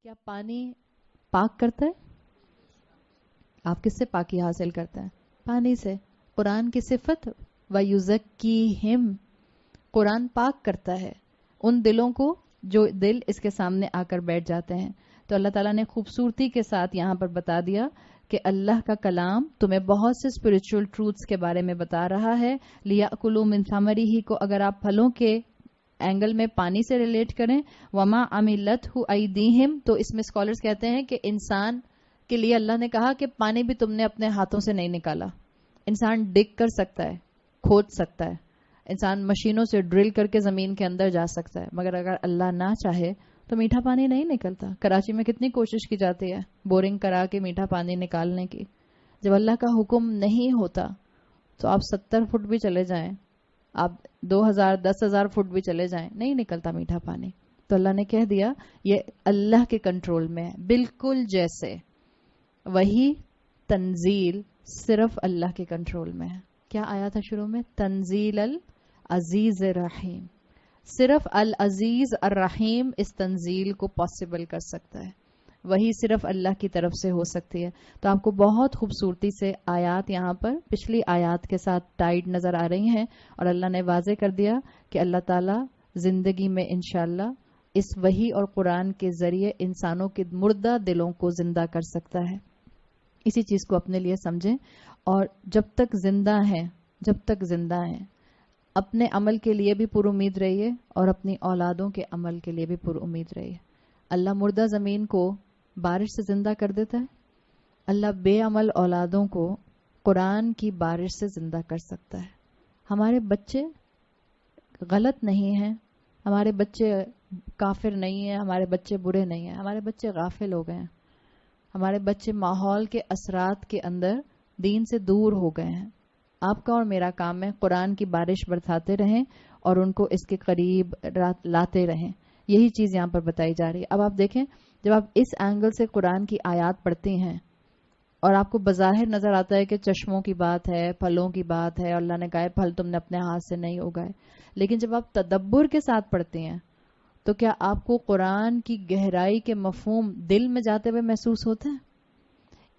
کیا پانی پاک کرتا ہے؟ آپ کس سے پاکی حاصل کرتا ہے؟ پانی سے. قرآن کی صفت وَيُزَكِّيهِمْ، قرآن پاک کرتا ہے ان دلوں کو جو دل اس کے سامنے آ کر بیٹھ جاتے ہیں. تو اللہ تعالیٰ نے خوبصورتی کے ساتھ یہاں پر بتا دیا کہ اللہ کا کلام تمہیں بہت سے اسپرچول ٹروتس کے بارے میں بتا رہا ہے. لِيَأْكُلُوا مِن ثَمَرِهِ کو اگر آپ پھلوں کے اینگل میں پانی سے ریلیٹ کریں، وَمَا عَمِلَتْهُ أَيْدِيهِمْ، تو اس میں اسکالرز کہتے ہیں کہ انسان کے لیے اللہ نے کہا کہ پانی بھی تم نے اپنے ہاتھوں سے نہیں نکالا. انسان ڈگ کر سکتا ہے، کھود سکتا ہے، انسان مشینوں سے ڈرل کر کے زمین کے اندر جا سکتا ہے، مگر اگر اللہ نہ چاہے تو میٹھا پانی نہیں نکلتا. کراچی میں کتنی کوشش کی جاتی ہے بورنگ کرا کے میٹھا پانی نکالنے کی. جب اللہ کا حکم نہیں ہوتا تو آپ 70 فٹ بھی چلے جائیں، آپ 2000 10,000 فٹ بھی چلے جائیں، نہیں نکلتا میٹھا پانی. تو اللہ نے کہہ دیا یہ اللہ کے کنٹرول میں ہے. بالکل جیسے وہی تنزیل صرف اللہ کے کنٹرول میں ہے. کیا آیا تھا شروع میں؟ تنزیل العزیز الرحیم. صرف العزیز الرحیم اس تنزیل کو پاسبل کر سکتا ہے، وہی صرف اللہ کی طرف سے ہو سکتی ہے. تو آپ کو بہت خوبصورتی سے آیات یہاں پر پچھلی آیات کے ساتھ ٹائڈ نظر آ رہی ہیں، اور اللہ نے واضح کر دیا کہ اللہ تعالیٰ زندگی میں انشاءاللہ اس وحی اور قرآن کے ذریعے انسانوں کے مردہ دلوں کو زندہ کر سکتا ہے. اسی چیز کو اپنے لیے سمجھیں، اور جب تک زندہ ہیں اپنے عمل کے لیے بھی پر امید رہیے اور اپنی اولادوں کے عمل کے لیے بھی پر امید رہیے. اللہ مردہ زمین کو بارش سے زندہ کر دیتا ہے، اللہ بے عمل اولادوں کو قرآن کی بارش سے زندہ کر سکتا ہے. ہمارے بچے غلط نہیں ہیں، ہمارے بچے کافر نہیں ہیں، ہمارے بچے برے نہیں ہیں، ہمارے بچے غافل ہو گئے ہیں. ہمارے بچے ماحول کے اثرات کے اندر دین سے دور ہو گئے ہیں. آپ کا اور میرا کام ہے قرآن کی بارش برساتے رہیں اور ان کو اس کے قریب لاتے رہیں. یہی چیز یہاں پر بتائی جا رہی ہے. اب آپ دیکھیں جب آپ اس اینگل سے قرآن کی آیات پڑھتے ہیں اور آپ کو بظاہر نظر آتا ہے کہ چشموں کی بات ہے، پھلوں کی بات ہے، اللہ نے کہا پھل تم نے اپنے ہاتھ سے نہیں اگائے، لیکن جب آپ تدبر کے ساتھ پڑھتے ہیں تو کیا آپ کو قرآن کی گہرائی کے مفہوم دل میں جاتے ہوئے محسوس ہوتے ہیں؟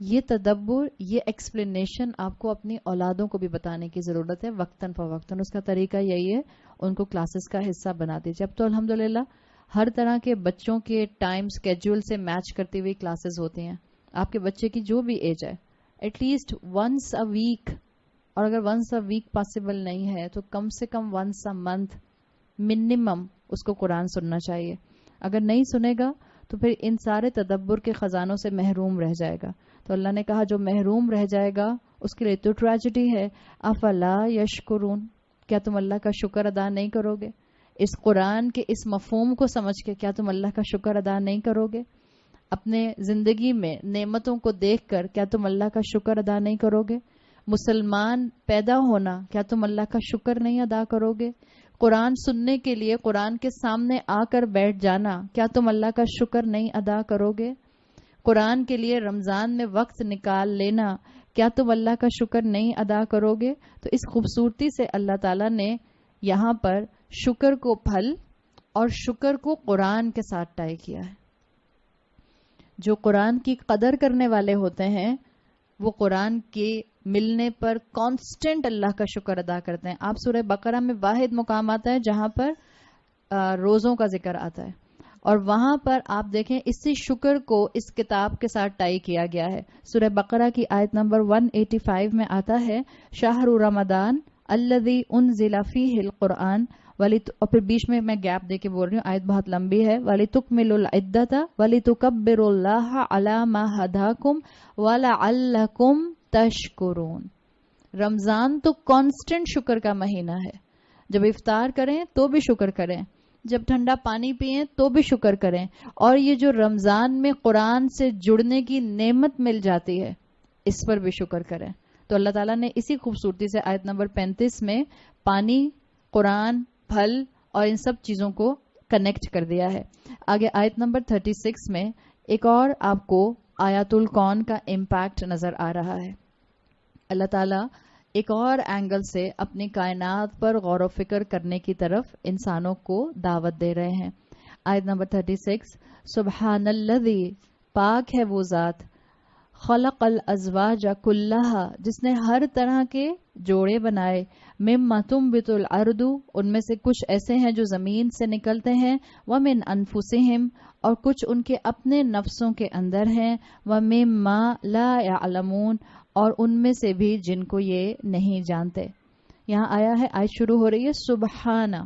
یہ تدبر، یہ ایکسپلینیشن آپ کو اپنی اولادوں کو بھی بتانے کی ضرورت ہے وقتاً فوقتاً. اس کا طریقہ یہی ہے ان کو کلاسز کا حصہ بنا دیجیے. اب تو الحمدللہ ہر طرح کے بچوں کے ٹائم سکیجول سے میچ کرتی ہوئی کلاسز ہوتی ہیں. آپ کے بچے کی جو بھی ایج ہے at least once a week, اور اگر ونس اے ویک پاسبل نہیں ہے تو کم سے کم ونس اے منتھ منیمم اس کو قرآن سننا چاہیے. اگر نہیں سنے گا تو پھر ان سارے تدبر کے خزانوں سے محروم رہ جائے گا. تو اللہ نے کہا جو محروم رہ جائے گا اس کے لیے تو ٹریجڈی ہے. افلا یشکرون، کیا تم اللہ کا شکر ادا نہیں کرو گے؟ اس قرآن کے اس مفہوم کو سمجھ کے کیا تم اللہ کا شکر ادا نہیں کرو گے؟ اپنے زندگی میں نعمتوں کو دیکھ کر کیا تم اللہ کا شکر ادا نہیں کرو گے؟ مسلمان پیدا ہونا کیا تم اللہ کا شکر نہیں ادا کرو گے؟ قرآن سننے کے لیے قرآن کے سامنے آ کر بیٹھ جانا کیا تم اللہ کا شکر نہیں ادا کرو گے؟ قرآن کے لیے رمضان میں وقت نکال لینا کیا تم اللہ کا شکر نہیں ادا کرو گے؟ تو اس خوبصورتی سے اللہ تعالیٰ نے یہاں پر شکر کو پھل اور شکر کو قرآن کے ساتھ ٹائی کیا ہے. جو قرآن کی قدر کرنے والے ہوتے ہیں وہ قرآن کے ملنے پر کانسٹنٹ اللہ کا شکر ادا کرتے ہیں. آپ سورہ بقرہ میں واحد مقام آتا ہے جہاں پر روزوں کا ذکر آتا ہے، اور وہاں پر آپ دیکھیں اسی شکر کو اس کتاب کے ساتھ ٹائی کیا گیا ہے. سورہ بقرہ کی آیت نمبر 185 میں آتا ہے شہر رمضان الذی انزل فیہ القرآن، اور پھر بیچ میں گیپ دے کے بول رہی ہوں، آیت بہت لمبی ہے. وَلِتُكْمِلُوا الْعِدَّةَ وَلِتُكَبِّرُوا اللَّهَ عَلَى مَا هَدَاكُمْ وَلَعَلَّكُمْ تَشْكُرُونَ. رمضان تو کانسٹنٹ شکر کا مہینہ ہے. جب افطار کریں تو بھی شکر کریں، جب ٹھنڈا پانی پئیں تو بھی شکر کریں، اور یہ جو رمضان میں قرآن سے جڑنے کی نعمت مل جاتی ہے اس پر بھی شکر کریں. تو اللہ تعالیٰ نے اسی خوبصورتی سے آیت نمبر 35 میں پانی، قرآن، پھل اور ان سب چیزوں کو کنیکٹ کر دیا ہے. آگے آیت نمبر 36 میں ایک اور آپ کو آیات الکون کا امپیکٹ نظر آ رہا ہے. اللہ تعالیٰ ایک اور اینگل سے اپنی کائنات پر غور و فکر کرنے کی طرف انسانوں کو دعوت دے رہے ہیں. آیت نمبر 36 سبحان الذی پاک ہے وہ ذات خلق الازواج کلھا جس نے ہر طرح کے جوڑے بنائے مما تنبت الارض ان میں سے کچھ ایسے ہیں جو زمین سے نکلتے ہیں ومن انفسہم اور کچھ ان کے اپنے نفسوں کے اندر ہیں ومما لا یعلمون اور ان میں سے بھی جن کو یہ نہیں جانتے. یہاں آیا ہے آیت شروع ہو رہی ہے سبحانہ.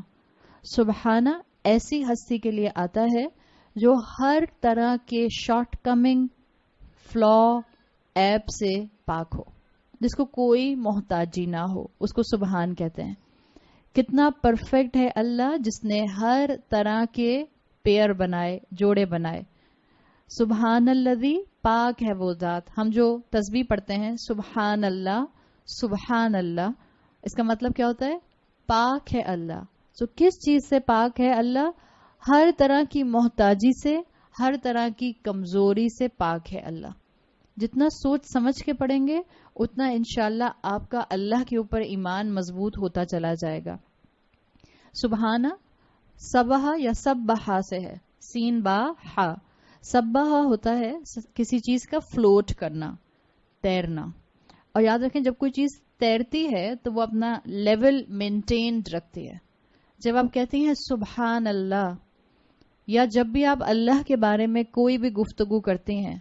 سبحانہ ایسی ہستی کے لیے آتا ہے جو ہر طرح کے شارٹ کمنگ فلا ایپ سے پاک ہو, جس کو کوئی محتاجی نہ ہو, اس کو سبحان کہتے ہیں. کتنا پرفیکٹ ہے اللہ جس نے ہر طرح کے پیئر بنائے, جوڑے بنائے. سبحان الذی پاک ہے وہ ذات. ہم جو تسبیح پڑھتے ہیں سبحان اللہ, اس کا مطلب کیا ہوتا ہے؟ پاک ہے اللہ. سو کس چیز سے پاک ہے اللہ؟ ہر طرح کی محتاجی سے, ہر طرح کی کمزوری سے پاک ہے اللہ. جتنا سوچ سمجھ کے پڑھیں گے اتنا انشاءاللہ آپ کا اللہ کے اوپر ایمان مضبوط ہوتا چلا جائے گا. سبحانہ سبحہ یا سبحہ سے ہے, سین با ہا. سبحہ ہوتا ہے کسی چیز کا فلوٹ کرنا, تیرنا. اور یاد رکھیں جب کوئی چیز تیرتی ہے تو وہ اپنا لیول مینٹینڈ رکھتی ہے. جب آپ کہتے ہیں سبحان اللہ, یا جب بھی آپ اللہ کے بارے میں کوئی بھی گفتگو کرتے ہیں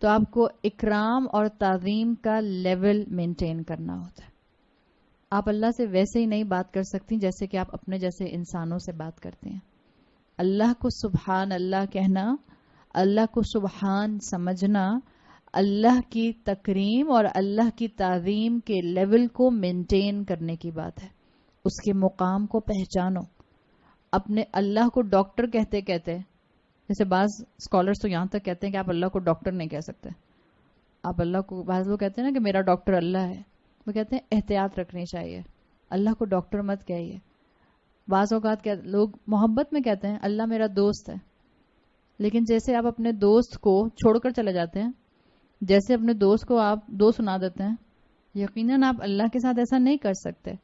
تو آپ کو اکرام اور تعظیم کا لیول مینٹین کرنا ہوتا ہے. آپ اللہ سے ویسے ہی نہیں بات کر سکتی جیسے کہ آپ اپنے جیسے انسانوں سے بات کرتے ہیں. اللہ کو سبحان اللہ کہنا, اللہ کو سبحان سمجھنا, اللہ کی تکریم اور اللہ کی تعظیم کے لیول کو مینٹین کرنے کی بات ہے. اس کے مقام کو پہچانو. اپنے اللہ کو ڈاکٹر کہتے کہتے, جیسے بعض اسکالرس تو یہاں تک کہتے ہیں کہ آپ اللہ کو ڈاکٹر نہیں کہہ سکتے. آپ اللہ کو, بعض لوگ کہتے ہیں نا کہ میرا ڈاکٹر اللہ ہے, وہ کہتے ہیں احتیاط رکھنی چاہیے, اللہ کو ڈاکٹر مت کہیے. بعض اوقات لوگ محبت میں کہتے ہیں اللہ میرا دوست ہے, لیکن جیسے آپ اپنے دوست کو چھوڑ کر چلے جاتے ہیں, جیسے اپنے دوست کو آپ دو سنا دیتے ہیں, یقیناً آپ اللہ کے ساتھ ایسا نہیں کر سکتے.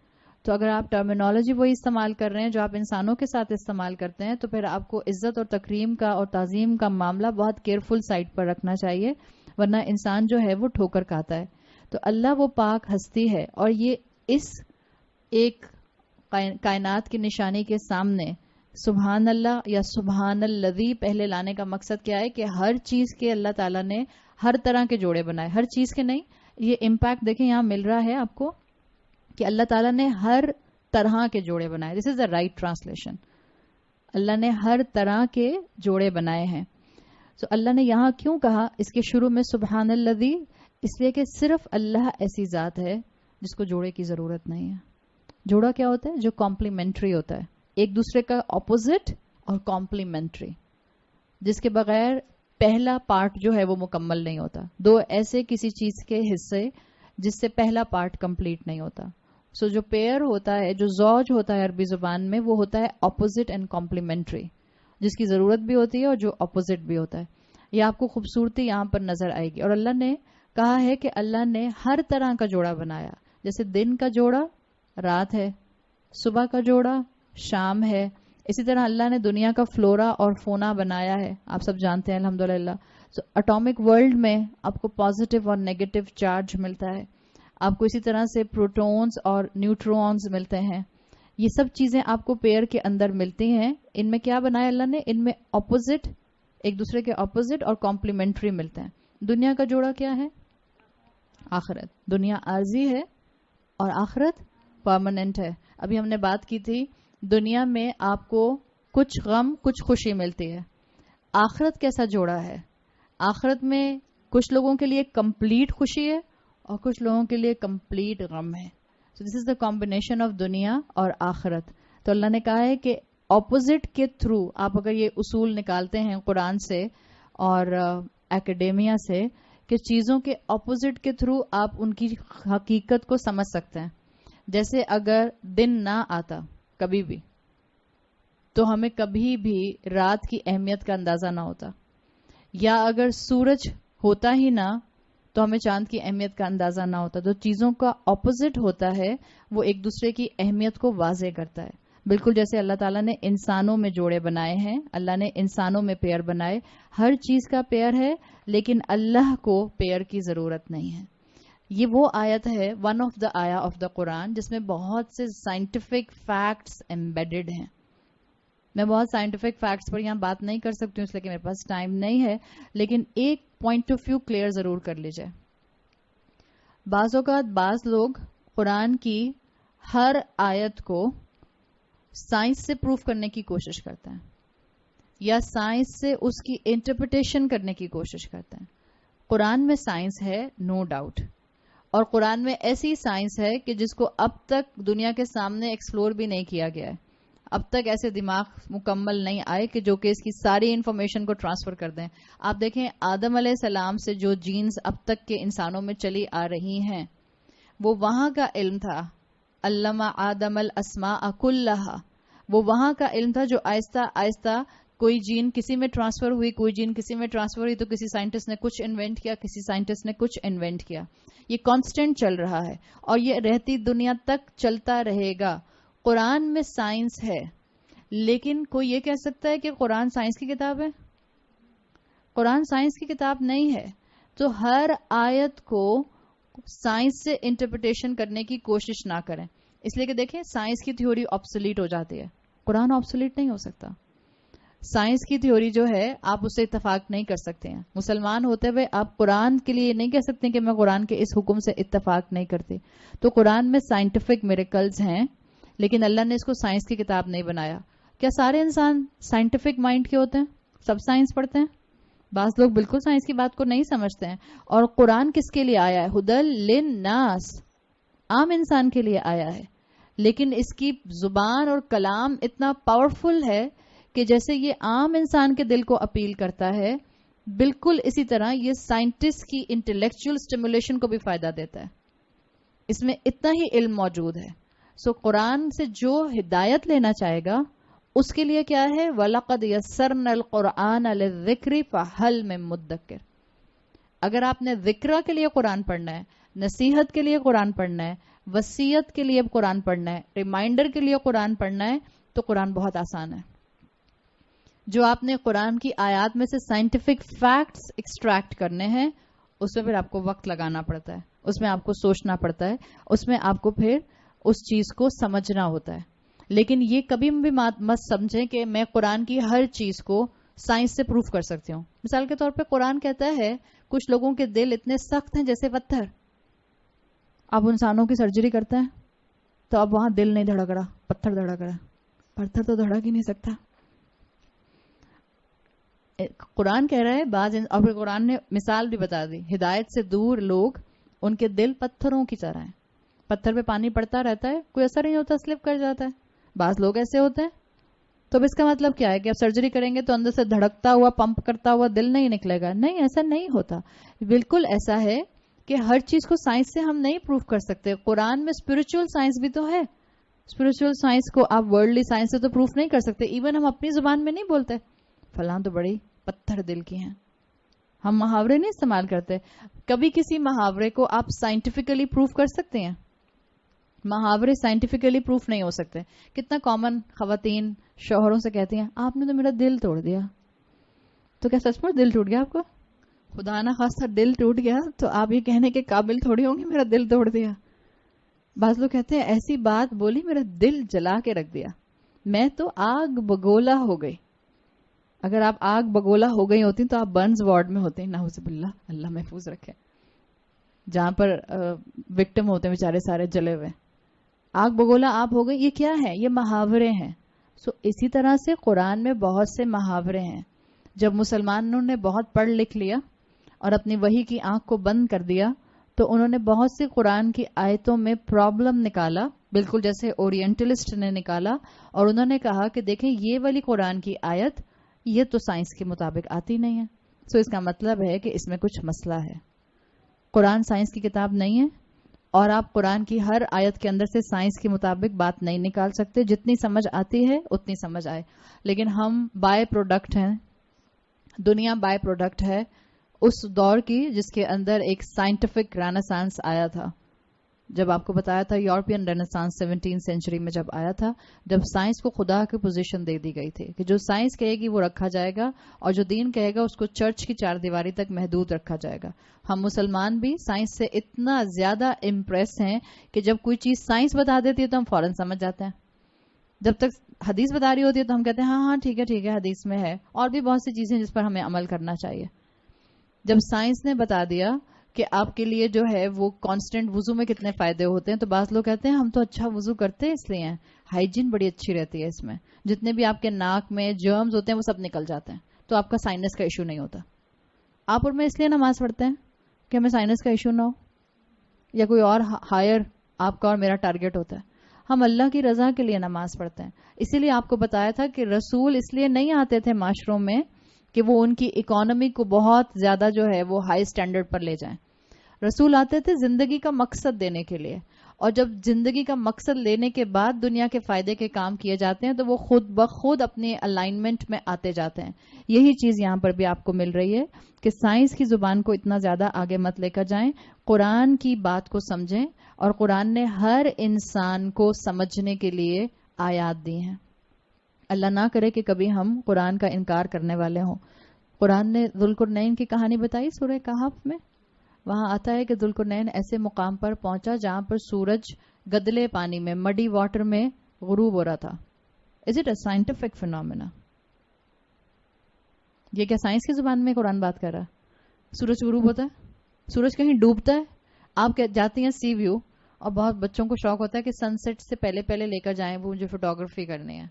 تو اگر آپ ٹرمینالوجی وہی استعمال کر رہے ہیں جو آپ انسانوں کے ساتھ استعمال کرتے ہیں تو پھر آپ کو عزت اور تکریم کا اور تعظیم کا معاملہ بہت کیئرفل سائڈ پر رکھنا چاہیے, ورنہ انسان جو ہے وہ ٹھوکر کھاتا ہے. تو اللہ وہ پاک ہستی ہے, اور یہ اس ایک کائنات کی نشانی کے سامنے سبحان اللہ یا سبحان الذی پہلے لانے کا مقصد کیا ہے کہ ہر چیز کے اللہ تعالیٰ نے ہر طرح کے جوڑے بنائے. ہر چیز کے نہیں, یہ امپیکٹ دیکھیں یہاں مل رہا ہے آپ کو کہ اللہ تعالیٰ نے ہر طرح کے جوڑے بنائے. دس از دا رائٹ ٹرانسلیشن. اللہ نے ہر طرح کے جوڑے بنائے ہیں. تو اللہ نے یہاں کیوں کہا اس کے شروع میں سبحان الذی؟ اس لیے کہ صرف اللہ ایسی ذات ہے جس کو جوڑے کی ضرورت نہیں ہے. جوڑا کیا ہوتا ہے؟ جو کمپلیمنٹری ہوتا ہے, ایک دوسرے کا اپوزٹ اور کمپلیمنٹری, جس کے بغیر پہلا پارٹ جو ہے وہ مکمل نہیں ہوتا. دو ایسے کسی چیز کے حصے جس سے پہلا پارٹ کمپلیٹ نہیں ہوتا. سو جو پیئر ہوتا ہے, جو زوج ہوتا ہے عربی زبان میں, وہ ہوتا ہے اپوزٹ اینڈ کمپلیمنٹری, جس کی ضرورت بھی ہوتی ہے اور جو اپوزٹ بھی ہوتا ہے. یہ آپ کو خوبصورتی یہاں پر نظر آئے گی. اور اللہ نے کہا ہے کہ اللہ نے ہر طرح کا جوڑا بنایا. جیسے دن کا جوڑا رات ہے, صبح کا جوڑا شام ہے, اسی طرح اللہ نے دنیا کا فلورا اور فونا بنایا ہے. آپ سب جانتے ہیں الحمدللہ. سو اٹامک ورلڈ میں آپ کو پازیٹیو اور نیگیٹو چارج ملتا ہے. آپ کو اسی طرح سے پروٹونز اور نیوٹرونز ملتے ہیں. یہ سب چیزیں آپ کو پیئر کے اندر ملتی ہیں. ان میں کیا بنایا اللہ نے؟ ان میں اپوزٹ, ایک دوسرے کے اپوزٹ اور کمپلیمنٹری ملتے ہیں. دنیا کا جوڑا کیا ہے؟ آخرت. دنیا عارضی ہے اور آخرت پرماننٹ ہے. ابھی ہم نے بات کی تھی دنیا میں آپ کو کچھ غم کچھ خوشی ملتی ہے. آخرت کیسا جوڑا ہے؟ آخرت میں کچھ لوگوں کے لیے کمپلیٹ خوشی ہے اور کچھ لوگوں کے لیے کمپلیٹ غم ہے. سو دس از دا کمبینیشن آف دنیا اور آخرت. تو اللہ نے کہا ہے کہ اپوزٹ کے تھرو آپ اگر یہ اصول نکالتے ہیں قرآن سے اور اکیڈیمیا سے کہ چیزوں کے اپوزٹ کے تھرو آپ ان کی حقیقت کو سمجھ سکتے ہیں. جیسے اگر دن نہ آتا کبھی بھی تو ہمیں کبھی بھی رات کی اہمیت کا اندازہ نہ ہوتا, یا اگر سورج ہوتا ہی نہ تو ہمیں چاند کی اہمیت کا اندازہ نہ ہوتا. تو چیزوں کا اپوزٹ ہوتا ہے وہ ایک دوسرے کی اہمیت کو واضح کرتا ہے. بالکل جیسے اللہ تعالیٰ نے انسانوں میں جوڑے بنائے ہیں، اللہ نے انسانوں میں پیئر بنائے، ہر چیز کا پیئر ہے، لیکن اللہ کو پیئر کی ضرورت نہیں ہے. یہ وہ آیت ہے، ون آف دا آیا آف دا قرآن، جس میں بہت سے سائنٹیفک فیکٹس ایمبیڈڈ ہیں. میں بہت سائنٹیفک فیکٹس پر یہاں بات نہیں کر سکتی ہوں اس لیے کہ میرے پاس ٹائم نہیں ہے، لیکن ایک پوائنٹ آف ویو کلیئر ضرور کر لیجئے. بعض اوقات بعض لوگ قرآن کی ہر آیت کو سائنس سے پروف کرنے کی کوشش کرتے ہیں یا سائنس سے اس کی انٹرپریٹیشن کرنے کی کوشش کرتے ہیں. قرآن میں سائنس ہے، نو ڈاؤٹ، اور قرآن میں ایسی سائنس ہے کہ جس کو اب تک دنیا کے سامنے ایکسپلور بھی نہیں کیا گیا ہے. اب تک ایسے دماغ مکمل نہیں آئے کہ جو کہ اس کی ساری انفارمیشن کو ٹرانسفر کر دیں. آپ دیکھیں آدم علیہ السلام سے جو جینز اب تک کے انسانوں میں چلی آ رہی ہیں وہ وہاں کا علم تھا. علمہ آدم الاسماء کلہا، وہ وہاں کا علم تھا جو آہستہ آہستہ کوئی جین کسی میں ٹرانسفر ہوئی، کوئی جین کسی میں ٹرانسفر ہوئی، تو کسی سائنٹسٹ نے کچھ انوینٹ کیا، کسی سائنٹسٹ نے کچھ انوینٹ کیا. یہ کانسٹنٹ چل رہا ہے اور یہ رہتی دنیا تک چلتا رہے گا. قرآن میں سائنس ہے، لیکن کوئی یہ کہہ سکتا ہے کہ قرآن سائنس کی کتاب ہے؟ قرآن سائنس کی کتاب نہیں ہے. تو ہر آیت کو سائنس سے انٹرپریٹیشن کرنے کی کوشش نہ کریں، اس لیے کہ دیکھیں سائنس کی تھیوری آبسولیٹ ہو جاتی ہے، قرآن آبسولیٹ نہیں ہو سکتا. سائنس کی تھیوری جو ہے آپ اس سے اتفاق نہیں کر سکتے ہیں. مسلمان ہوتے ہوئے آپ قرآن کے لیے نہیں کہہ سکتے کہ میں قرآن کے اس حکم سے اتفاق نہیں کرتے. تو قرآن میں سائنٹیفک میریکلز ہیں، لیکن اللہ نے اس کو سائنس کی کتاب نہیں بنایا. کیا سارے انسان سائنٹیفک مائنڈ کے ہوتے ہیں؟ سب سائنس پڑھتے ہیں؟ بعض لوگ بالکل سائنس کی بات کو نہیں سمجھتے ہیں. اور قرآن کس کے لیے آیا ہے؟ ہدل للناس، عام انسان کے لیے آیا ہے. لیکن اس کی زبان اور کلام اتنا پاورفل ہے کہ جیسے یہ عام انسان کے دل کو اپیل کرتا ہے، بالکل اسی طرح یہ سائنٹسٹ کی انٹلیکچوئل اسٹیمولیشن کو بھی فائدہ دیتا ہے. اس میں اتنا ہی علم موجود ہے. سو قرآن سے جو ہدایت لینا چاہے گا اس کے لیے کیا ہے؟ وَلَقَدْ يَسَّرْنَا الْقُرْآنَ لِلذِّكْرِ فَهَلْ مِن مُدَّكِرٍ. اگر آپ نے ذکرہ کے لیے قرآن پڑھنا ہے، نصیحت کے لیے قرآن پڑھنا ہے، وصیت کے لیے قرآن پڑھنا ہے، ریمائنڈر کے لیے قرآن پڑھنا ہے، تو قرآن بہت آسان ہے. جو آپ نے قرآن کی آیات میں سے سائنٹیفک فیکٹس ایکسٹریکٹ کرنے ہیں اس میں پھر آپ کو وقت لگانا پڑتا ہے، اس میں آپ کو سوچنا پڑتا ہے، اس میں آپ کو پھر اس چیز کو سمجھنا ہوتا ہے. لیکن یہ کبھی بھی مت سمجھیں کہ میں قرآن کی ہر چیز کو سائنس سے پروف کر سکتی ہوں. مثال کے طور پہ قرآن کہتا ہے کچھ لوگوں کے دل اتنے سخت ہیں جیسے پتھر. آپ انسانوں کی سرجری کرتے ہیں تو اب وہاں دل نہیں دھڑک رہا، پتھر دھڑک رہا. پتھر تو دھڑک ہی نہیں سکتا. قرآن کہہ رہا ہے بعض، اور پھر قرآن نے مثال بھی بتا دی، ہدایت سے دور لوگ ان کے دل پتھروں کی طرح ہیں. پتھر پہ پانی پڑتا رہتا ہے، کوئی اثر نہیں ہوتا، سلپ کر جاتا ہے. بعض لوگ ایسے ہوتے ہیں. تو اب اس کا مطلب کیا ہے کہ اب سرجری کریں گے تو اندر سے دھڑکتا ہوا پمپ کرتا ہوا دل نہیں نکلے گا؟ نہیں، ایسا نہیں ہوتا. بالکل ایسا ہے کہ ہر چیز کو سائنس سے ہم نہیں پروف کر سکتے. قرآن میں اسپرچل سائنس بھی تو ہے. اسپرچل سائنس کو آپ ورلڈلی سائنس سے تو پروف نہیں کر سکتے. ایون ہم اپنی زبان میں نہیں بولتے فلاں تو بڑی پتھر دل کی ہیں. ہم محاورے نہیں استعمال کرتے. کبھی کسی محاورے کو آپ سائنٹیفکلی پروف کر سکتے ہیں؟ محاورے سائنٹیفکلی پروف نہیں ہو سکتے. کتنا کامن خواتین شوہروں سے کہتی ہیں آپ نے تو میرا دل توڑ دیا. تو کیا سچ میں دل ٹوٹ گیا آپ کو؟ خدا نہ خواستہ دل ٹوٹ گیا تو آپ یہ کہنے کے قابل تھوڑی ہوں گے میرا دل توڑ دیا. بعض لوگ کہتے ہیں ایسی بات بولی میرا دل جلا کے رکھ دیا، میں تو آگ بگولا ہو گئی. اگر آپ آگ بگولا ہو گئی ہوتی تو آپ برنز وارڈ میں ہوتے. نعوذ باللہ، اللہ محفوظ رکھے، جہاں پر وکٹم ہوتے ہیں بیچارے سارے جلے ہوئے. آگ بگولا آپ ہو گئی. یہ کیا ہے؟ یہ محاورے ہیں. سو اسی طرح سے قرآن میں بہت سے محاورے ہیں. جب مسلمانوں نے بہت پڑھ لکھ لیا اور اپنی وحی کی آنکھ کو بند کر دیا تو انہوں نے بہت سی قرآن کی آیتوں میں پرابلم نکالا، بالکل جیسے اورینٹلسٹ نے نکالا، اور انہوں نے کہا کہ دیکھیں یہ والی قرآن کی آیت یہ تو سائنس کے مطابق آتی نہیں ہے. سو اس کا مطلب ہے کہ اس میں کچھ مسئلہ ہے. قرآن سائنس کی کتاب نہیں ہے اور آپ قرآن کی ہر آیت کے اندر سے سائنس کے مطابق بات نہیں نکال سکتے. جتنی سمجھ آتی ہے اتنی سمجھ آئے. لیکن ہم بائی پروڈکٹ ہیں، دنیا بائی پروڈکٹ ہے اس دور کی جس کے اندر ایک سائنٹیفک رینیسانس آیا تھا. جب آپ کو بتایا تھا یورپین رینیسانس 17 سینچری میں جب آیا تھا، جب سائنس کو خدا کی پوزیشن دے دی گئی تھی کہ جو سائنس کہے گی وہ رکھا جائے گا اور جو دین کہے گا اس کو چرچ کی 4 دیواری تک محدود رکھا جائے گا. ہم مسلمان بھی سائنس سے اتنا زیادہ امپریس ہیں کہ جب کوئی چیز سائنس بتا دیتی ہے تو ہم فوراً سمجھ جاتے ہیں. جب تک حدیث بتا رہی ہوتی ہے تو ہم کہتے ہیں ہاں ٹھیک ہے حدیث میں ہے، اور بھی بہت سی چیزیں جس پر ہمیں عمل کرنا چاہیے. جب سائنس نے بتا دیا کہ آپ کے لیے جو ہے وہ کانسٹنٹ وضو میں کتنے فائدے ہوتے ہیں، تو بعض لوگ کہتے ہیں ہم تو اچھا وضو کرتے ہیں اس لیے ہیں، ہائیجین بڑی اچھی رہتی ہے اس میں، جتنے بھی آپ کے ناک میں جرمز ہوتے ہیں وہ سب نکل جاتے ہیں، تو آپ کا سائنس کا ایشو نہیں ہوتا. آپ اور میں اس لیے نماز پڑھتے ہیں کہ ہمیں سائنس کا ایشو نہ ہو، یا کوئی اور ہائر آپ کا اور میرا ٹارگٹ ہوتا ہے. ہم اللہ کی رضا کے لیے نماز پڑھتے ہیں. اسی لیے آپ کو بتایا تھا کہ رسول اس لیے نہیں آتے تھے معاشروں میں کہ وہ ان کی اکانومی کو بہت زیادہ جو ہے وہ ہائی سٹینڈرڈ پر لے جائیں. رسول آتے تھے زندگی کا مقصد دینے کے لیے، اور جب زندگی کا مقصد لینے کے بعد دنیا کے فائدے کے کام کیے جاتے ہیں تو وہ خود بخود اپنے الائنمنٹ میں آتے جاتے ہیں. یہی چیز یہاں پر بھی آپ کو مل رہی ہے کہ سائنس کی زبان کو اتنا زیادہ آگے مت لے کر جائیں، قرآن کی بات کو سمجھیں، اور قرآن نے ہر انسان کو سمجھنے کے لیے آیات دی ہیں. اللہ نہ کرے کہ کبھی ہم قرآن کا انکار کرنے والے ہوں. قرآن نے ذوالقرنین کی کہانی بتائی سورہ کہف میں. وہاں آتا ہے کہ ذوالقرنین ایسے مقام پر پہنچا جہاں پر سورج گدلے پانی میں مڈی واٹر میں غروب ہو رہا تھا. Is it a scientific phenomena? یہ کیا سائنس کی زبان میں قرآن بات کر رہا ہے؟ سورج غروب ہوتا ہے، سورج کہیں ڈوبتا ہے، آپ جاتی ہیں سی ویو، اور بہت بچوں کو شوق ہوتا ہے کہ سن سیٹ سے پہلے لے کر جائیں، وہ مجھے فوٹوگرافی کرنی ہے.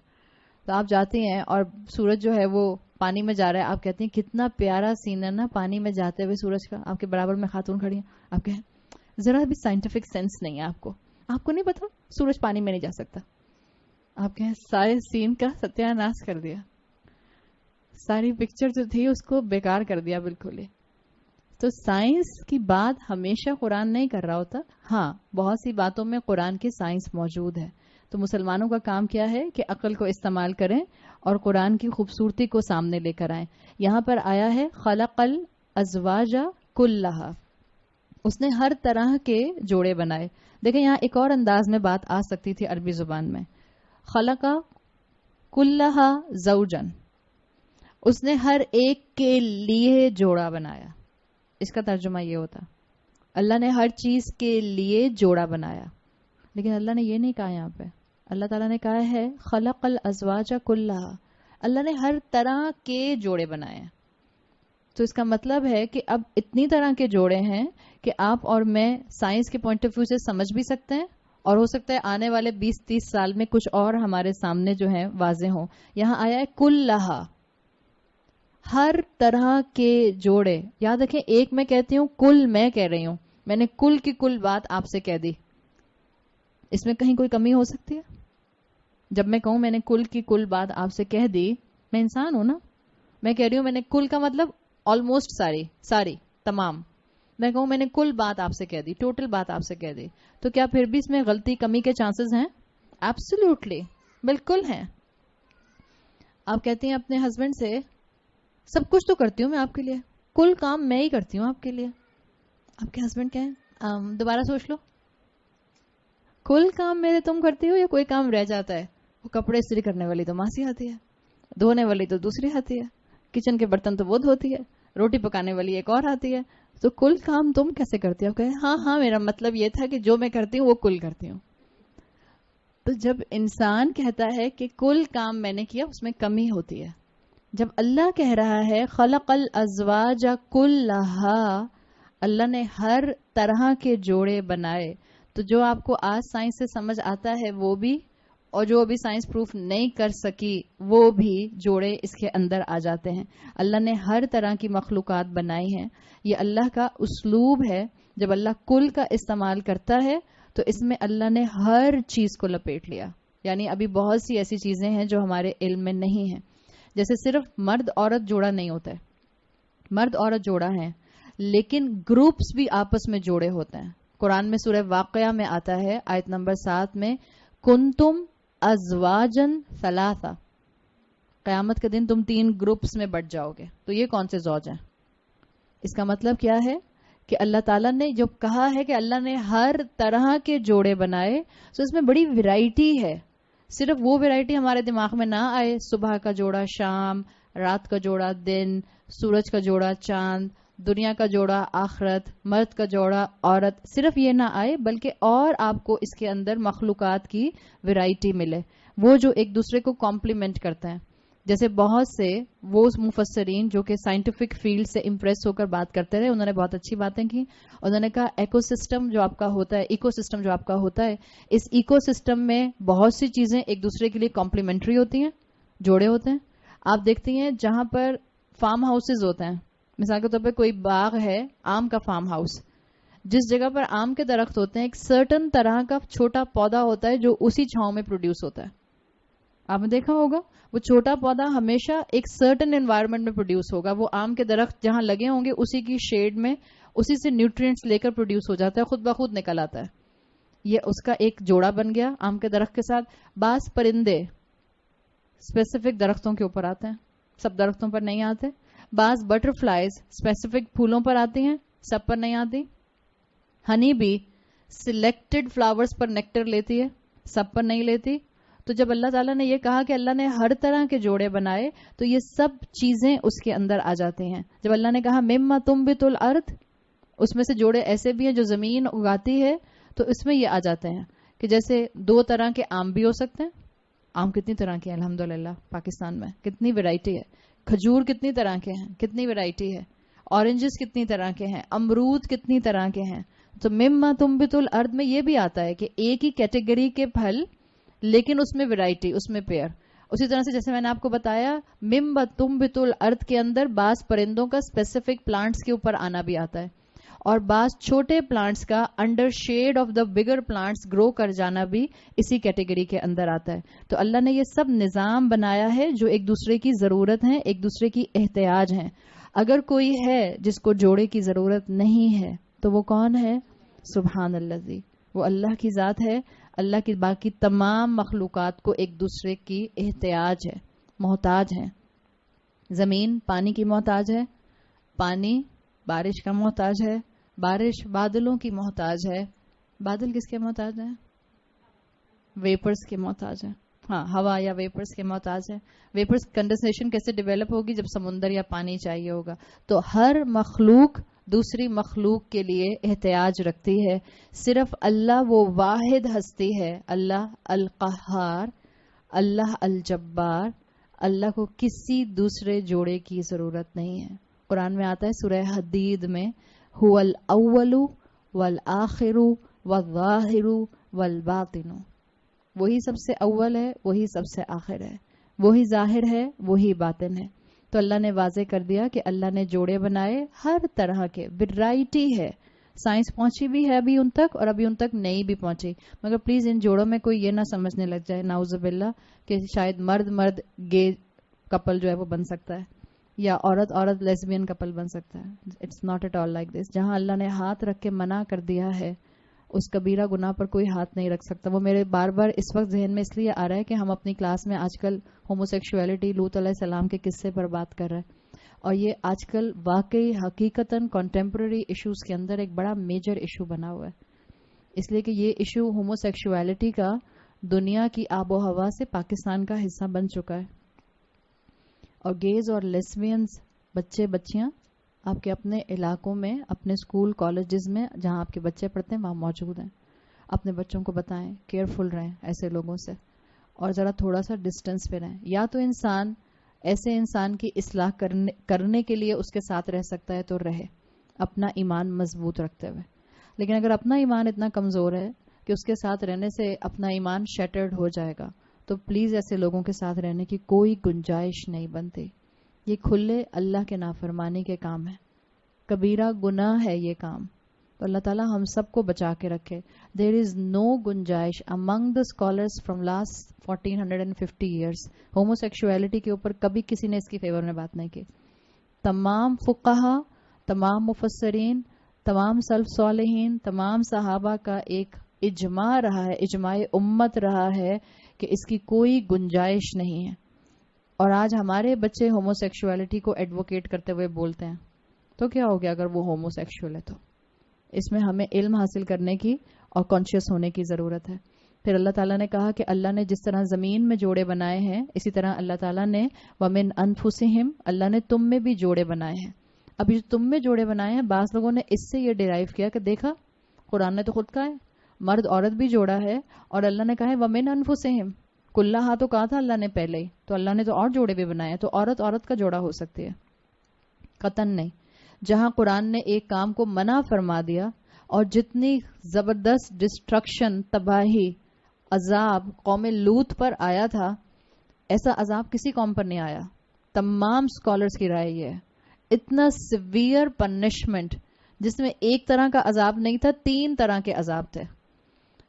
تو آپ جاتی ہیں اور سورج جو ہے وہ پانی میں جا رہا ہے، آپ کہتی ہیں کتنا پیارا سین ہے نا پانی میں جاتے ہوئے سورج کا. آپ کے برابر میں خاتون کھڑی ہیں، آپ کہیں ذرا بھی سائنٹیفک سینس نہیں ہے آپ کو نہیں پتا سورج پانی میں نہیں جا سکتا. آپ کہیں سارے سین کا ستیہ ناش کر دیا، ساری پکچر جو تھی اس کو بیکار کر دیا بالکل ہی. تو سائنس کی بات ہمیشہ قرآن نہیں کر رہا ہوتا. ہاں بہت سی باتوں میں قرآن کی سائنس موجود ہے. تو مسلمانوں کا کام کیا ہے کہ عقل کو استعمال کریں اور قرآن کی خوبصورتی کو سامنے لے کر آئیں. یہاں پر آیا ہے خلق الازواج کلھا، اس نے ہر طرح کے جوڑے بنائے. دیکھیں یہاں ایک اور انداز میں بات آ سکتی تھی عربی زبان میں. خلق کلھا زوجن، اس نے ہر ایک کے لیے جوڑا بنایا. اس کا ترجمہ یہ ہوتا اللہ نے ہر چیز کے لیے جوڑا بنایا. لیکن اللہ نے یہ نہیں کہا، یہاں پہ اللہ تعالیٰ نے کہا ہے خلق الازواج کلھا، اللہ نے ہر طرح کے جوڑے بنائے. تو اس کا مطلب ہے کہ اب اتنی طرح کے جوڑے ہیں کہ آپ اور میں سائنس کے پوائنٹ آف ویو سے سمجھ بھی سکتے ہیں، اور ہو سکتا ہے آنے والے 20-30 سال میں کچھ اور ہمارے سامنے جو ہیں واضح ہوں. یہاں آیا ہے کلھا، ہر طرح کے جوڑے. یاد رکھیں ایک میں کہتی ہوں، کل میں کہہ رہی ہوں، میں نے کل کی کل بات آپ سے کہہ دی. اس میں کہیں کوئی کمی ہو سکتی ہے؟ جب میں کہوں میں نے کل کی کل بات آپ سے کہہ دی، میں انسان ہوں نا، میں کہہ رہی ہوں میں نے کل کا مطلب آلموسٹ ساری تمام. میں کہوں میں نے کل بات آپ سے کہہ دی، ٹوٹل بات آپ سے کہہ دی، تو کیا پھر بھی اس میں غلطی کمی کے چانسز ہیں؟ ایبسلیوٹلی، بالکل ہیں. آپ کہتی ہیں اپنے ہسبینڈ سے سب کچھ تو کرتی ہوں میں آپ کے لیے، کل کام میں ہی کرتی ہوں آپ کے لیے. آپ کے ہسبینڈ کہیں دوبارہ سوچ لو، کل کام میرے تم کرتی ہو یا کوئی کام رہ جاتا ہے؟ وہ کپڑے استری کرنے والی تو ماسی آتی ہے، دھونے والی تو دوسری آتی ہے، کچن کے برتن تو وہ دھوتی ہے، روٹی پکانے والی ایک اور آتی ہے. تو کل کام تم کیسے کرتی ہو؟ کہ ہاں میرا مطلب یہ تھا کہ جو میں کرتی ہوں وہ کل کرتی ہوں. تو جب انسان کہتا ہے کہ کل کام میں نے کیا، اس میں کمی ہوتی ہے. جب اللہ کہہ رہا ہے خلق الازواج کلھا، اللہ نے ہر طرح کے جوڑے بنائے، تو جو آپ کو آج سائنس سے سمجھ آتا ہے وہ بھی، اور جو ابھی سائنس پروف نہیں کر سکی وہ بھی جوڑے اس کے اندر آ جاتے ہیں. اللہ نے ہر طرح کی مخلوقات بنائی ہیں. یہ اللہ کا اسلوب ہے. جب اللہ کل کا استعمال کرتا ہے تو اس میں اللہ نے ہر چیز کو لپیٹ لیا. یعنی ابھی بہت سی ایسی چیزیں ہیں جو ہمارے علم میں نہیں ہیں. جیسے صرف مرد عورت جوڑا نہیں ہوتا ہے، مرد عورت جوڑا ہے، لیکن گروپس بھی آپس میں جوڑے ہوتے ہیں. قرآن میں سورہ واقعہ میں آتا ہے آیت نمبر 7 میں کنتم ازواجن ثلاثہ، قیامت کے دن تم 3 گروپس میں بٹ جاؤ گے. تو یہ کون سے زوج ہیں؟ اس کا مطلب کیا ہے کہ اللہ تعالیٰ نے جو کہا ہے کہ اللہ نے ہر طرح کے جوڑے بنائے، تو اس میں بڑی ویرائٹی ہے. صرف وہ ویرائٹی ہمارے دماغ میں نہ آئے، صبح کا جوڑا شام، رات کا جوڑا دن، سورج کا جوڑا چاند، دنیا کا جوڑا آخرت، مرد کا جوڑا عورت، صرف یہ نہ آئے بلکہ اور آپ کو اس کے اندر مخلوقات کی ویرائٹی ملے، وہ جو ایک دوسرے کو کمپلیمنٹ کرتے ہیں. جیسے بہت سے وہ مفسرین جو کہ سائنٹیفک فیلڈ سے امپریس ہو کر بات کرتے رہے، انہوں نے بہت اچھی باتیں کی. انہوں نے کہا ایکو سسٹم جو آپ کا ہوتا ہے، ایکو سسٹم جو آپ کا ہوتا ہے، اس ایکو سسٹم میں بہت سی چیزیں ایک دوسرے کے لیے کمپلیمنٹری ہوتی ہیں، جوڑے ہوتے ہیں. آپ دیکھتی ہیں جہاں پر فارم ہاؤسز ہوتے ہیں، مثال کے طور پہ کوئی باغ ہے، آم کا فارم ہاؤس، جس جگہ پر آم کے درخت ہوتے ہیں ایک سرٹن طرح کا چھوٹا پودا ہوتا ہے جو اسی چھاؤں میں پروڈیوس ہوتا ہے. آپ نے دیکھا ہوگا وہ چھوٹا پودا ہمیشا ایک سرٹن انوائرمنٹ میں پروڈیوس ہوگا. وہ آم کے درخت جہاں لگے ہوں گے اسی کی شیڈ میں اسی سے نیوٹرینٹس لے کر پروڈیوس ہو جاتا ہے، خود بخود نکل آتا ہے. یہ اس کا ایک جوڑا بن گیا آم کے درخت کے ساتھ. بعض پرندے اسپیسیفک درختوں کے اوپر آتے ہیں، سب درختوں پر نہیں آتے. بعض بٹر فلائز اسپیسیفک پھولوں پر آتی ہیں، سب پر نہیں آتی. ہنی بھی سلیکٹڈ فلاورز پر نیکٹر لیتی ہے، سب پر نہیں لیتی. تو جب اللہ تعالیٰ نے یہ کہا کہ اللہ نے ہر طرح کے جوڑے بنائے تو یہ سب چیزیں اس کے اندر آ جاتی ہیں. جب اللہ نے کہا مما تنبت الارض، اس میں سے جوڑے ایسے بھی ہیں جو زمین اگاتی ہے، تو اس میں یہ آ جاتے ہیں کہ جیسے 2 طرح کے آم بھی ہو سکتے ہیں. آم کتنی طرح کے ہیں الحمدللہ پاکستان میں، کتنی ویرائٹی ہے. کھجور کتنی طرح کے ہیں، کتنی ویرائٹی ہے. اورنجز کتنی طرح کے ہیں، امرود کتنی طرح کے ہیں. تو مما تنبت الارض میں یہ بھی آتا ہے کہ ایک ہی کیٹیگری کے پھل لیکن اس میں ویرائٹی، اس میں پیئر. اسی طرح سے جیسے میں نے آپ کو بتایا مما تنبت الارض کے اندر بعض پرندوں کا اسپیسیفک پلانٹس کے اوپر آنا بھی آتا ہے، اور بعض چھوٹے پلانٹس کا under shade of the bigger plants grow کر جانا بھی اسی کیٹیگری کے اندر آتا ہے. تو اللہ نے یہ سب نظام بنایا ہے جو ایک دوسرے کی ضرورت ہیں، ایک دوسرے کی احتیاج ہیں. اگر کوئی ہے جس کو جوڑے کی ضرورت نہیں ہے تو وہ کون ہے؟ سبحان اللہ، وہ اللہ کی ذات ہے. اللہ کی باقی تمام مخلوقات کو ایک دوسرے کی احتیاج ہے، محتاج ہیں. زمین پانی کی محتاج ہے، پانی بارش کا محتاج ہے، بارش بادلوں کی محتاج ہے. بادل کس کے محتاج ہیں؟ ویپرز کے محتاج ہے. ہاں، ہوا یا ویپرز کے محتاج ہے. ویپرز کنڈنسیشن کیسے ڈیولپ ہوگی؟ جب سمندر یا پانی چاہیے ہوگا. تو ہر مخلوق دوسری مخلوق کے لیے احتیاج رکھتی ہے. صرف اللہ وہ واحد ہستی ہے، اللہ القہار، اللہ الجبار، اللہ کو کسی دوسرے جوڑے کی ضرورت نہیں ہے. قرآن میں آتا ہے سورہ حدید میں هو الاول والآخر والظاہر والباطن، وہی سب سے اول ہے، وہی سب سے آخر ہے، وہی ظاہر ہے، وہی باطن ہے. تو اللہ نے واضح کر دیا کہ اللہ نے جوڑے بنائے ہر طرح کے، ویرائٹی ہے. سائنس پہنچی بھی ہے ابھی ان تک، اور ابھی ان تک نہیں بھی پہنچی. مگر پلیز ان جوڑوں میں کوئی یہ نہ سمجھنے لگ جائے نعوذ باللہ کہ شاید مرد مرد گے کپل جو ہے وہ بن سکتا ہے، یا عورت عورت لیسبین کپل بن سکتا ہے. It's not at all like this. جہاں اللہ نے ہاتھ رکھ کے منع کر دیا ہے اس کبیرہ گناہ پر کوئی ہاتھ نہیں رکھ سکتا. وہ میرے بار بار اس وقت ذہن میں اس لیے آ رہا ہے کہ ہم اپنی کلاس میں آج کل ہوموسیکشولیٹی، لوط علیہ السلام کے قصے پر بات کر رہے ہیں، اور یہ آج کل واقعی حقیقتاً کنٹمپرری ایشوز کے اندر ایک بڑا میجر ایشو بنا ہوا ہے. اس لیے کہ یہ ایشو ہوموسیکشولیٹی کا دنیا کی آب و ہوا سے پاکستان کا حصہ بن چکا ہے. اور گیز اور لیسبینز، بچے بچیاں آپ کے اپنے علاقوں میں، اپنے اسکول کالجز میں جہاں آپ کے بچے پڑھتے ہیں وہاں موجود ہیں. اپنے بچوں کو بتائیں، کیئرفل رہیں ایسے لوگوں سے، اور ذرا تھوڑا سا ڈسٹینس پہ رہیں. یا تو انسان ایسے انسان کی اصلاح کرنے کے لیے اس کے ساتھ رہ سکتا ہے تو رہے اپنا ایمان مضبوط رکھتے ہوئے. لیکن اگر اپنا ایمان اتنا کمزور ہے کہ اس کے ساتھ رہنے سے اپنا ایمان شیٹرڈ ہو جائے گا تو پلیز ایسے لوگوں کے ساتھ رہنے کی کوئی گنجائش نہیں بنتی. یہ کھلے اللہ کے نافرمانی کے کام ہے، کبیرہ گناہ ہے یہ کام. تو اللہ تعالیٰ ہم سب کو بچا کے رکھے. دیر از نو گنجائش among the scholars from last 1450 years homosexuality کے اوپر کبھی کسی نے اس کی فیور میں بات نہیں کی. تمام فقہا، تمام مفسرین، تمام سلف صالحین، تمام صحابہ کا ایک اجماع رہا ہے، اجماع امت رہا ہے کہ اس کی کوئی گنجائش نہیں ہے. اور آج ہمارے بچے ہوموسیکشولیٹی کو ایڈوکیٹ کرتے ہوئے بولتے ہیں تو کیا ہو گیا اگر وہ ہوموسیکشول ہے تو اس میں ہمیں علم حاصل کرنے کی اور کانشیس ہونے کی ضرورت ہے. پھر اللہ تعالیٰ نے کہا کہ اللہ نے جس طرح زمین میں جوڑے بنائے ہیں اسی طرح اللہ تعالیٰ نے وَمِنْ أَنفُسِهِمْ اللہ نے تم میں بھی جوڑے بنائے ہیں. اب یہ تم میں جوڑے بنائے ہیں بعض لوگوں نے اس سے یہ ڈیرائیو کیا کہ دیکھا قرآن نے تو خود کہا ہے مرد عورت بھی جوڑا ہے اور اللہ نے کہا ہے وَمِنْ أَنفُسِهِمْ کلّہا تو کہا تھا اللہ نے پہلے ہی تو اللہ نے تو اور جوڑے بھی بنائے ہیں تو عورت کا جوڑا ہو سکتی ہے. قطن نہیں. جہاں قرآن نے ایک کام کو منع فرما دیا اور جتنی زبردست ڈسٹرکشن تباہی عذاب قوم لوط پر آیا تھا ایسا عذاب کسی قوم پر نہیں آیا. تمام اسکالرس کی رائے یہ ہے اتنا سیویئر پنشمنٹ جس میں ایک طرح کا عذاب نہیں تھا 3 طرح کے عذاب تھے.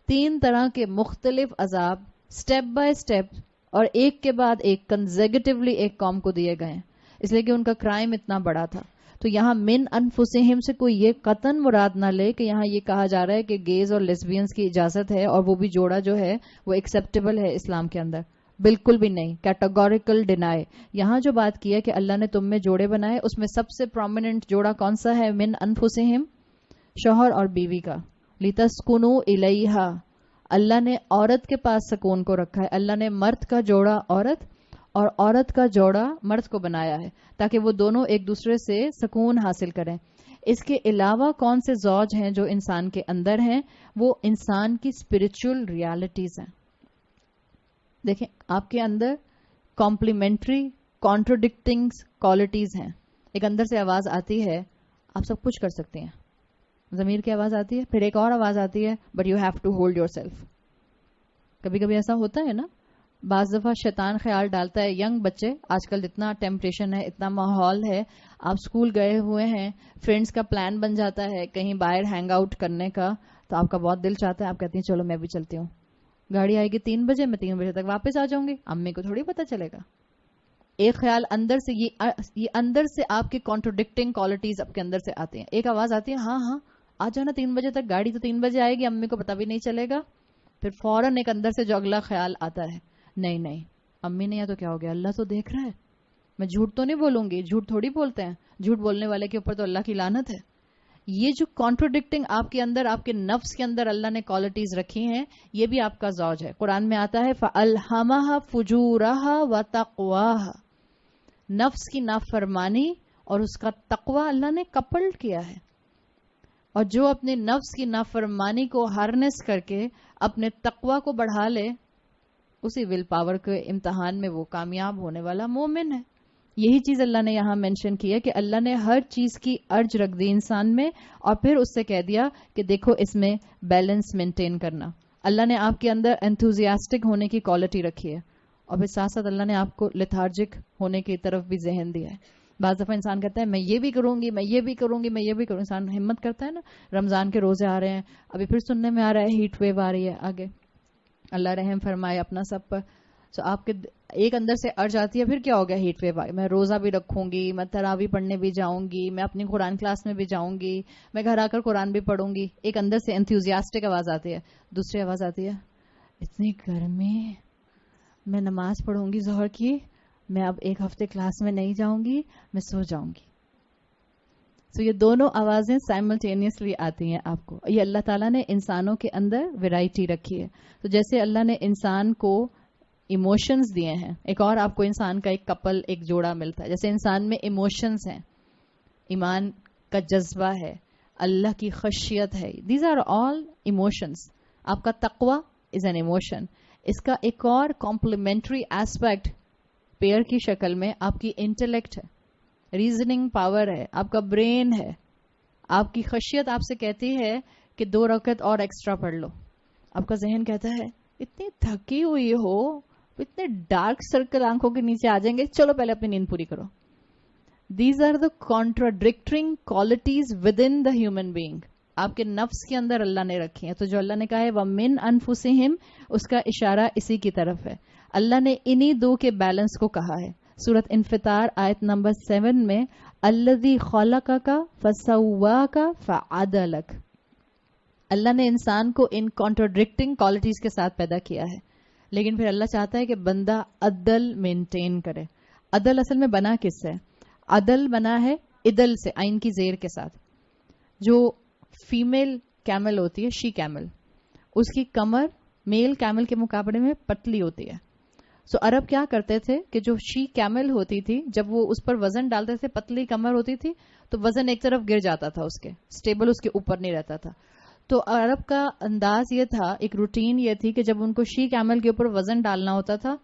3 طرح کے مختلف عذاب سٹیپ بائی سٹیپ اور ایک کے بعد ایک کنزیکٹیولی ایک قوم کو دیے گئے اس لیے کہ ان کا کرائم اتنا بڑا تھا. تو یہاں من انفسہم سے کوئی یہ قطن مراد نہ لے کہ یہاں یہ کہا جا رہا ہے کہ گیز اور لیسبینز کی اجازت ہے اور وہ بھی جوڑا جو ہے وہ ایکسیپٹیبل ہے اسلام کے اندر. بالکل بھی نہیں. Categorical deny. یہاں جو بات کی ہے کہ اللہ نے تم میں جوڑے بنائے اس میں سب سے پرومیننٹ جوڑا کون سا ہے من انفسہم شوہر اور بیوی کا. لتسکنوا الیہا اللہ نے عورت کے پاس سکون کو رکھا ہے. اللہ نے مرد کا جوڑا عورت اور عورت کا جوڑا مرد کو بنایا ہے تاکہ وہ دونوں ایک دوسرے سے سکون حاصل کریں. اس کے علاوہ کون سے زوج ہیں جو انسان کے اندر ہیں وہ انسان کی اسپرچل ریالٹیز ہیں. دیکھیں آپ کے اندر کمپلیمنٹری کانٹرڈکٹنگ کوالٹیز ہیں. ایک اندر سے آواز آتی ہے آپ سب کچھ کر سکتے ہیں ضمیر کی آواز آتی ہے پھر ایک اور آواز آتی ہے but you have to hold yourself. کبھی کبھی ایسا ہوتا ہے نا بعض دفعہ شیطان خیال ڈالتا ہے ینگ بچے آج کل اتنا ٹیمپٹیشن ہے اتنا ماحول ہے آپ اسکول گئے ہوئے ہیں فرینڈس کا پلان بن جاتا ہے کہیں باہر ہینگ آؤٹ کرنے کا تو آپ کا بہت دل چاہتا ہے آپ کہتی ہیں چلو میں بھی چلتی ہوں. گاڑی آئے گی 3 بجے میں 3 بجے تک واپس آ جاؤں گی امی کو تھوڑی پتہ چلے گا. ایک خیال اندر سے یہ اندر سے آپ کی کانٹرڈکٹنگ کوالٹیز آپ کے اندر سے آتی ہیں. ایک آواز آتی ہے ہاں آ جانا 3 بجے تک گاڑی تو 3 بجے آئے گی امی کو پتہ بھی نہیں چلے گا. پھر فوراً ایک اندر سے جو اگلا خیال آتا ہے نہیں امی نے یا تو کیا ہو گیا اللہ تو دیکھ رہا ہے میں جھوٹ تو نہیں بولوں گی. جھوٹ تھوڑی بولتے ہیں جھوٹ بولنے والے کے اوپر تو اللہ کی لعنت ہے. یہ جو کانٹرڈکٹنگ آپ کے اندر آپ کے نفس کے اندر اللہ نے کوالٹیز رکھی ہیں یہ بھی آپ کا زوج ہے. قرآن میں آتا ہے فَأَلْهَمَهَا فُجُورَهَا وَتَقْوَاهَا نفس کی نافرمانی اور اس کا تقوی اللہ نے کپلڈ کیا ہے. اور جو اپنے نفس کی نافرمانی کو ہارنس کر کے اپنے تقوی کو بڑھا لے اسی ول پاور کے امتحان میں وہ کامیاب ہونے والا مومن ہے. یہی چیز اللہ نے یہاں مینشن کی ہے کہ اللہ نے ہر چیز کی ارج رکھ دی انسان میں اور پھر اس سے کہہ دیا کہ دیکھو اس میں بیلنس مینٹین کرنا. اللہ نے آپ کے اندر انتھوزیاسٹک ہونے کی کوالٹی رکھی ہے اور پھر ساتھ ساتھ اللہ نے آپ کو لیتھارجک ہونے کی طرف بھی ذہن دیا ہے. بعض دفعہ انسان کہتا ہے میں یہ بھی کروں گی میں یہ بھی کروں گی میں یہ بھی کروں. انسان ہمت کرتا ہے نا. رمضان کے روزے آ رہے ہیں ابھی پھر سننے میں آ رہا ہے ہیٹ ویو آ رہی ہے آگے اللہ رحم فرمائے اپنا سب پر. تو آپ کے ایک اندر سے ارج آتی ہے پھر کیا ہو گیا ہیٹ ویو آئے میں روزہ بھی رکھوں گی میں تراوی پڑھنے بھی جاؤں گی میں اپنی قرآن کلاس میں بھی جاؤں گی میں گھر آ کر قرآن بھی پڑھوں گی. ایک اندر سے انتھوزیاسٹک آواز آتی ہے. دوسری آواز آتی ہے اتنی گرمی میں نماز پڑھوں گی ظہر کی میں اب 1 ہفتے کلاس میں نہیں جاؤں گی میں سو جاؤں گی. تو یہ دونوں آوازیں سائملٹینیسلی آتی ہیں آپ کو. یہ اللہ تعالیٰ نے انسانوں کے اندر ویرائٹی رکھی ہے. تو جیسے اللہ نے انسان کو ایموشنز دیے ہیں ایک اور آپ کو انسان کا ایک کپل ایک جوڑا ملتا ہے. جیسے انسان میں ایموشنز ہیں ایمان کا جذبہ ہے اللہ کی خشیت ہے. These are all emotions. آپ کا تقوی از این ایموشن. اس کا ایک اور کمپلیمنٹری ایسپیکٹ پیئر کی شکل میں آپ کی انٹلیکٹ ہے ریزننگ پاور ہے آپ کا برین ہے. آپ کی خشیت آپ سے کہتی ہے کہ 2 رکعت اور ایکسٹرا پڑھ لو. آپ کا ذہن کہتا ہے اتنی تھکی ہوئی ہو اتنے ڈارک سرکل آنکھوں کے نیچے آ جائیں گے چلو پہلے اپنی نیند پوری کرو. These are the contradicting qualities within the human being. آپ کے نفس کے اندر اللہ نے رکھی ہیں. تو جو اللہ نے کہا ہے وَمِنْ أَنفُسِهِمْ اس کا اشارہ اسی کی طرف ہے. اللہ نے انہی 2 کے بیلنس کو کہا ہے. سورۃ انفطار آیت نمبر 7 میں الذی خلقک فسواک فعدلک. اللہ نے انسان کو ان کانٹراڈکٹنگ کوالٹیز کے ساتھ پیدا کیا ہے لیکن پھر اللہ چاہتا ہے کہ بندہ عدل مینٹین کرے. عدل اصل میں بنا کس سے؟ عدل بنا ہے عدل سے عین کی زیر کے ساتھ. جو فیمیل کیمل ہوتی ہے, شی کیمل, اس کی کمر میل کیمل کے مقابلے میں پتلی ہوتی ہے. سو عرب کیا کرتے تھے کہ جو شی کیمل ہوتی تھی, جب وہ اس پر وزن ڈالتے تھے, پتلی کمر ہوتی تھی تو وزن ایک طرف گر جاتا تھا, اس کے سٹیبل اس کے اوپر نہیں رہتا تھا. تو عرب کا انداز یہ تھا, ایک روٹین یہ تھی کہ جب ان کو شی کیمل کے اوپر وزن ڈالنا ہوتا تھا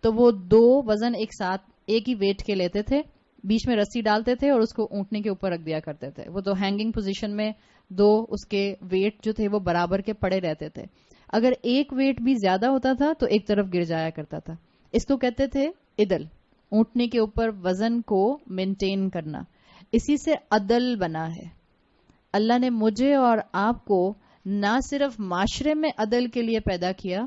تو وہ 2 وزن ایک ساتھ ایک ہی ویٹ کے لیتے تھے, بیچ میں رسی ڈالتے تھے اور اس کو اونٹنے کے اوپر رکھ دیا کرتے تھے. وہ تو ہینگنگ پوزیشن میں 2 اس کے ویٹ جو تھے وہ برابر کے پڑے رہتے تھے. اگر ایک ویٹ بھی زیادہ ہوتا تھا تو ایک طرف گر جایا کرتا تھا. اس کو کہتے تھے عدل, اونٹنے کے اوپر وزن کو مینٹین کرنا. اسی سے عدل بنا ہے. اللہ نے مجھے اور آپ کو نہ صرف معاشرے میں عدل کے لیے پیدا کیا,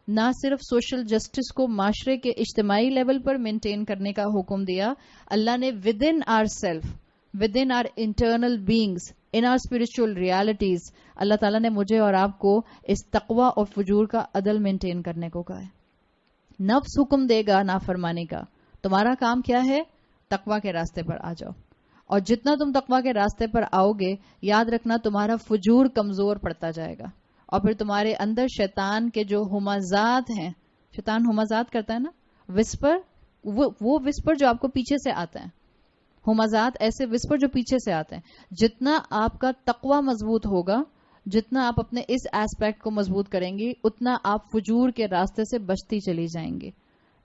نہ صرف سوشل جسٹس کو معاشرے کے اجتماعی لیول پر مینٹین کرنے کا حکم دیا, اللہ نے within our self, within our internal beings, in our spiritual realities, اللہ تعالیٰ نے مجھے اور آپ کو اس تقوی اور فجور کا عدل مینٹین کرنے کو کہا ہے. نفس حکم دے گا نافرمانی کا, تمہارا کام کیا ہے؟ تقوی کے راستے پر آ جاؤ. اور جتنا تم تقوی کے راستے پر آؤ گے, یاد رکھنا تمہارا فجور کمزور پڑتا جائے گا, اور پھر تمہارے اندر شیطان کے جو ہمزات ہیں, شیطان ہمزات کرتا ہے نا, وسپر, وہ وسپر جو آپ کو پیچھے سے آتا ہے, ہمزات ایسے وسپر جو پیچھے سے آتے ہیں. جتنا آپ کا تقوی مضبوط ہوگا, جتنا آپ اپنے اس ایسپیکٹ کو مضبوط کریں گی, اتنا آپ فجور کے راستے سے بچتی چلی جائیں گے.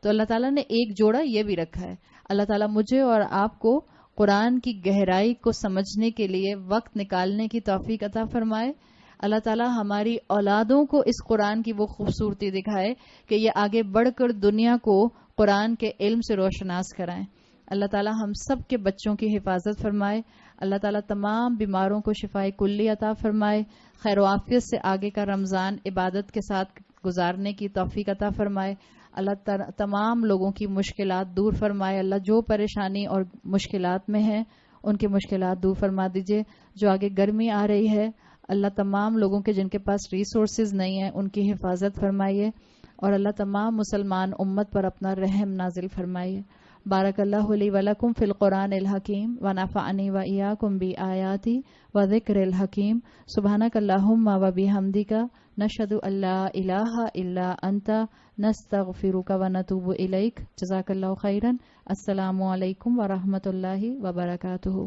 تو اللہ تعالیٰ نے ایک جوڑا یہ بھی رکھا ہے. اللہ تعالیٰ مجھے اور آپ کو قرآن کی گہرائی کو سمجھنے کے لیے وقت نکالنے کی توفیق عطا فرمائے. اللہ تعالیٰ ہماری اولادوں کو اس قرآن کی وہ خوبصورتی دکھائے کہ یہ آگے بڑھ کر دنیا کو قرآن کے علم سے روشناس کرائیں. اللہ تعالیٰ ہم سب کے بچوں کی حفاظت فرمائے. اللہ تعالیٰ تمام بیماروں کو شفائے کلی عطا فرمائے. خیر و عافیت سے آگے کا رمضان عبادت کے ساتھ گزارنے کی توفیق عطا فرمائے. اللہ تمام لوگوں کی مشکلات دور فرمائے. اللہ جو پریشانی اور مشکلات میں ہیں ان کی مشکلات دور فرما دیجئے. جو آگے گرمی آ رہی ہے, اللہ تمام لوگوں کے جن کے پاس ریسورسز نہیں ہیں ان کی حفاظت فرمائیے, اور اللہ تمام مسلمان امت پر اپنا رحم نازل فرمائیے. بارک اللہ لی ولکم فی القرآن الحکیم ونفعنی وإیاکم بآیاتی وذکر الحکیم. سبحانک اللہم وبحمدک نشہد ان لا الہ الا انت نستغفرک ونتوب الیک. جزاک اللہ خیرا. السلام علیکم ورحمۃ اللہ وبرکاتہ.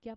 کیا